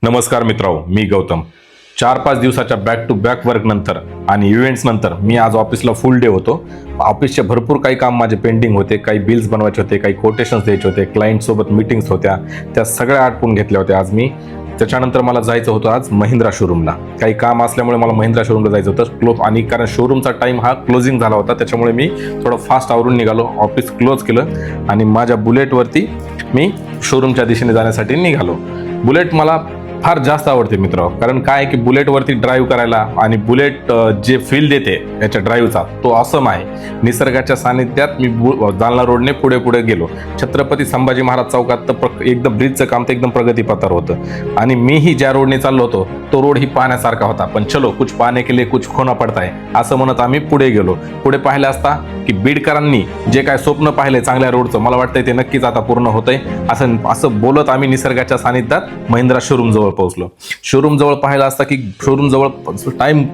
नमस्कार मित्रांनो, मी गौतम. 4-5 दिवसाच्या बॅक टू बॅक वर्क नंतर आणि इव्हेंट्स नंतर मी आज ऑफिसला फुल डे होतो. ऑफिसचे भरपूर काही काम माझे पेंडिंग होते, काही बिल्स बनवायचे होते, काही कोटेशन्स द्यायचे होते, क्लायंटसोबत मीटिंग्स होत्या, त्या सगळ्या आटपून घेतल्या होत्या आज मी. त्याच्यानंतर मला जायचं होतं आज महिंद्रा शोरूमला. काही काम असल्यामुळे मला महिंद्रा शोरूमला जायचं होतं आणि कारण शोरूमचा टाईम हा क्लोजिंग झाला होता, त्याच्यामुळे मी थोडं फास्ट आवरून निघालो. ऑफिस क्लोज केलं आणि माझ्या बुलेटवरती मी शोरूमच्या दिशेने जाण्यासाठी निघालो. बुलेट मला फार जास्त आवडते मित्र, कारण काय की बुलेटवरती ड्राईव्ह करायला आणि बुलेट जे फील देते याच्या ड्राईव्हचा तो असम आहे. निसर्गाच्या सानिध्यात मी जालना रोडने पुढे पुढे गेलो. छत्रपती संभाजी महाराज चौकात तर एकदम ब्रिजचं काम तर एकदम प्रगतीपथावर होतं आणि मीही ज्या रोडने चाललो होतो तो रोड ही पाहण्यासारखा होता. पण चलो कुछ पाहने के लिए कुछ खोना पडता है असं म्हणत आम्ही पुढे गेलो. पुढे पाहिलं असता की बीडकरांनी जे काय स्वप्न पाहिले चांगल्या रोडचं, मला वाटतंय ते नक्कीच आता पूर्ण होतंय. असं बोलत आम्ही निसर्गाच्या सानिध्यात महिंद्रा शोरूम जवळ पोहोचलो. शोरूम जवळ पाहिलं असता की शोरूम जवळ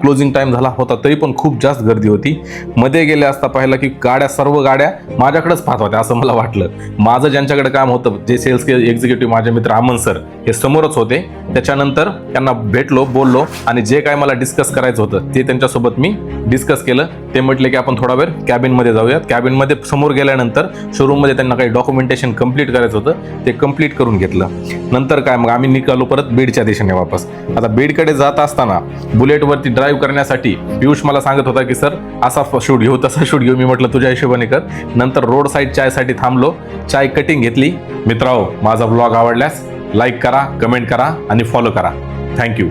क्लोजिंग टाइम झाला होता, तरी पण खूप जास्त गर्दी होती. मध्ये गेले असता पाहिलं की सर्व गाड्या माझ्याकडेच पाहत होत्या असं मला वाटलं. माझं ज्यांच्याकडे काम होतं, जे सेल्स एक्झिक्युटिव्ह माझे मित्र अमन सर हे समोरच होते. त्याच्यानंतर त्यांना भेटलो, बोललो आणि जे काय मला डिस्कस करायचं होतं ते त्यांच्यासोबत मी डिस्कस केलं. ते म्हटले की आपण थोडा वेळ कॅबिनमध्ये जाऊयात. कॅबिनमध्ये समोर गेल्यानंतर शोरूममध्ये त्यांना काही डॉक्युमेंटेशन कंप्लीट करायचं होतं, ते कंप्लीट करून घेतलं. नंतर काय मग आम्ही निघालो परत बीडच्या दिशेने वापस. आता बीडकडे जात असताना बुलेटवरती ड्राईव्ह करण्यासाठी पियुष मला सांगत होता की सर असा शूट घेऊ तसा शूट घेऊ. मी म्हटलं तुझ्या हिशोबाने कर. नंतर रोड साईड चायसाठी थांबलो, चाय कटिंग घेतली. मित्रांनो, माझा ब्लॉग आवडल्यास लाईक करा, कमेंट करा आणि फॉलो करा. थँक्यू.